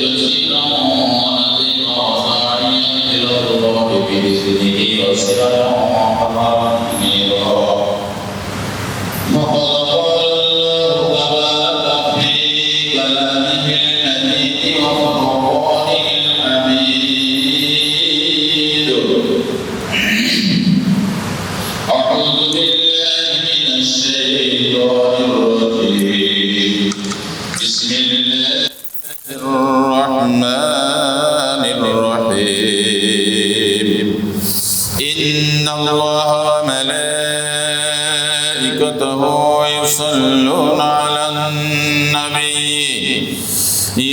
بشيرا ونذيرا وداعيا إلى الله بإذنه وسراجا منيرا. وقد قال الله تبارك في كلامه المجيد وفرقانه الحميد. أعوذ بالله من الشيطان الرجيم. بسم الله الرحمن الرحيم. إن الله وملائكته يصلون على النبي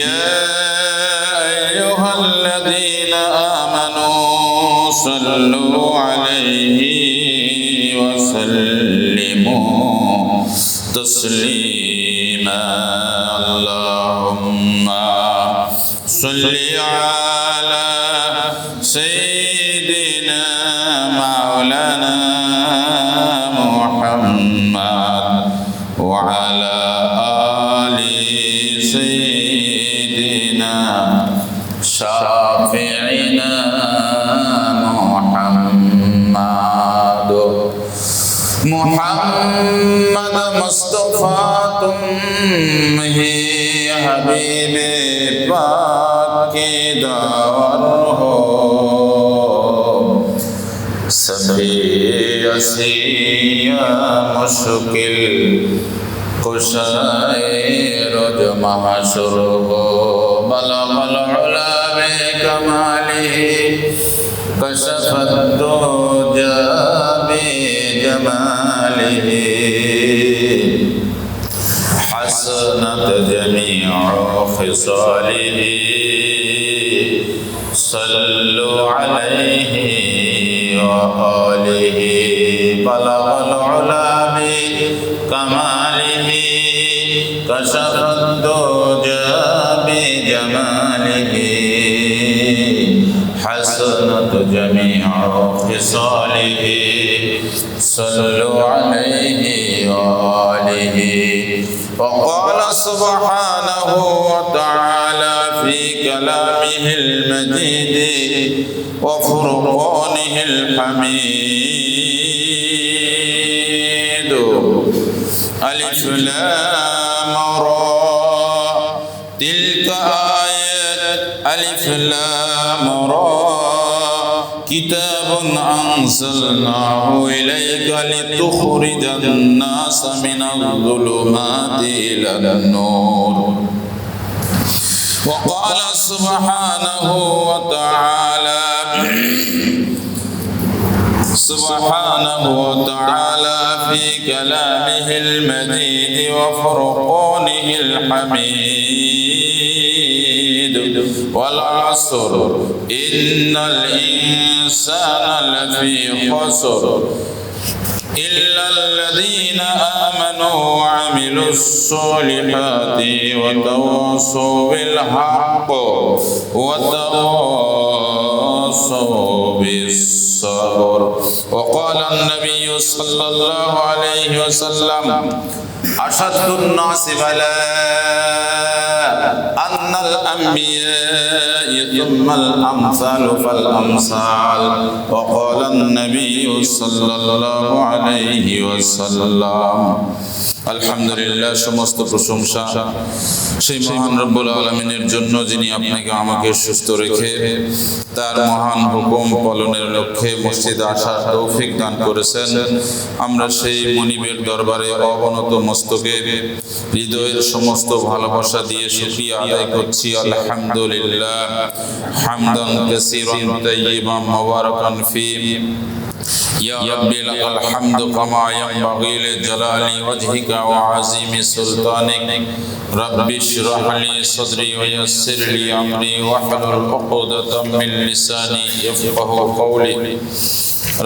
يا أيها الذين آمنوا صلوا عليه وسلموا تسليما. اللهم صل على سيدنا مولانا محمد وعلى آل سيدنا شافعنا محمد مصطفى تم ہی حبیب پاک کی دعوت ہو. سبھی اسیا مشکل کشائے رج محشر ہو. بلغ العلا بکمالہ کشف الدجى بجماله حسنت جميع خصاله. صلوا عليه وآله. بلغ العلا بكماله كشف الدجى بجماله حسنت جميع خصاله. صلوا عليه وآله. وقال سبحانه وتعالى في كلامه المجيد وفرقانه الحميد. ألف لام را تلك آيات ألف لام را كتاب أنزلناه إليك لتخرج الناس من الظلمات إلى النور. وقال سبحانه وتعالى في كلامه المجيد وفرقانه الحميد. والعصر إن الإنسان لفي خسر إلا الذين آمنوا وعملوا الصالحات وتواصوا بالحق وتواصوا بالصبر. وقال النبي صلى الله عليه وسلم أشد الناس بلاء أن الأنبياء ثم الأمثال فالأمثال. وقال النبي صلى الله عليه وسلم. আলহামদুলিল্লাহ, সমস্ত প্রশংসা সেই মহান রব্বুল আলামিনের জন্য যিনি আপনাকে আমাকে সুস্থ রেখে তার মহান হুকুম পালনের লক্ষ্যে মসজিদে আসার তৌফিক দান করেছেন। আমরা সেই মনিবের দরবারে অবনত মস্তকে হৃদয়ের সমস্ত ভালোবাসা দিয়ে শুকরিয়া আদায় করছি। আলহামদুলিল্লাহ হামদান কাসীরান তাইয়িবান মুবারাকান ফি। يا ربي لك الحمد كما ينبغي لجلال وجهك وعظيم سلطانك. رب اشرح لي صدري ويسر لي أمري واحلل عقدة من لساني يفقهوا قولي.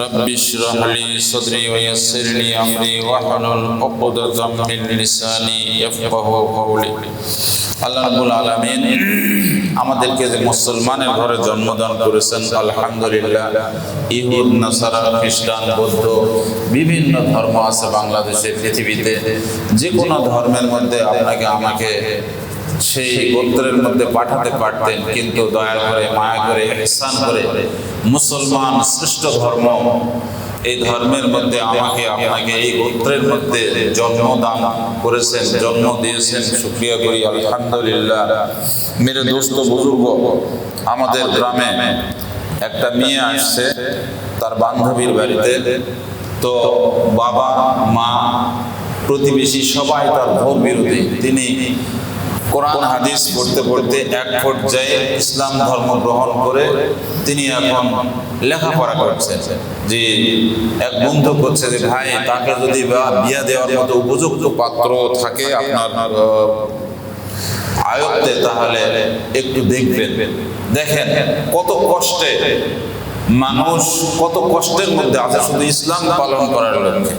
رب اشرح لي صدري ويسر لي أمري واحلل عقدة من لساني يفقهوا قولي. আল্লাহ রাব্বুল আলামিন আমাদেরকে যে মুসলমানের ঘরে জন্মদান করেছেন, আলহামদুলিল্লাহ। ইহুদ, নাসারা, খ্রিস্টান, বৌদ্ধ বিভিন্ন ধর্ম আছে বাংলাদেশে, পৃথিবীতে। যে কোনো ধর্মের মধ্যে আপনাকে আমাকে সেই গোত্রের মধ্যে পাঠাতে পারতেন, কিন্তু দয়া করে মায়া করে ইহসান করে মুসলমান শ্রেষ্ঠ ধর্ম, এই ধর্মের মধ্যে আমাকে আপনাকে এই গোত্রের মধ্যে জন্মদান করেছেন, জন্ম দিয়েছেন। শুকরিয়া করি আলহামদুলিল্লাহ। মেরে দোস্ত বুজুর্গ, আমাদের গ্রামে একটা মেয়ে আসছে তার বান্ধবীর বাড়িতে। তো বাবা মা প্রতিবেশী সবাই তার ঘোর বিরোধী। তিনি কোরআন হাদিস পড়তে পড়তে এক পর্যায়ে ইসলাম ধর্ম গ্রহণ করে তিনি এখন লেখাপড়া করছেন। যে এক বন্ধু করছে যে ভাই, তাকে যদি বিয়া দেওয়ার মতো উপযুক্ত পাত্র থাকে আপনার আয়ত্তে, তাহলে একটু দেখবেন। দেখেন কত কষ্টে মানুষ, কত কষ্টের মধ্যে আছে শুধু ইসলাম পালন করার জন্য।